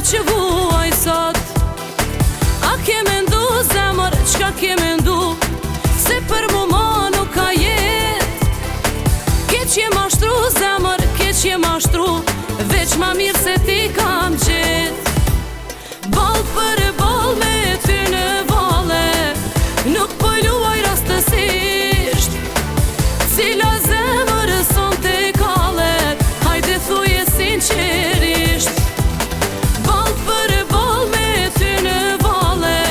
që vuaj sot. A ke mendu zemër, qka ke mendu, se për mu ma nuk ka jet. Ke që ma shtru zemër, ke që ma shtru, veç ma mirë se ti kam qet. Ball për ball me ty në vale, nuk po luaj rastësisht. Cila zemër son te kalet, hajde thuje sinqerisht. Ball për ball me ty në vale,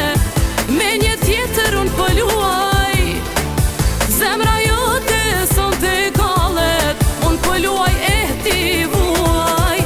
me një tjetër unë po luaj. Zemra jote son te kalet, unë po luaj e ti vuaj.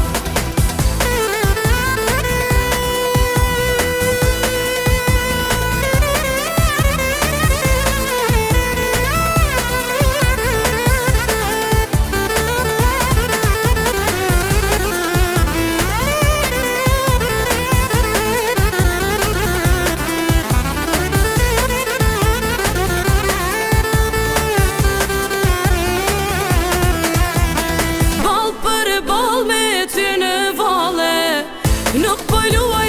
Nuk po luaj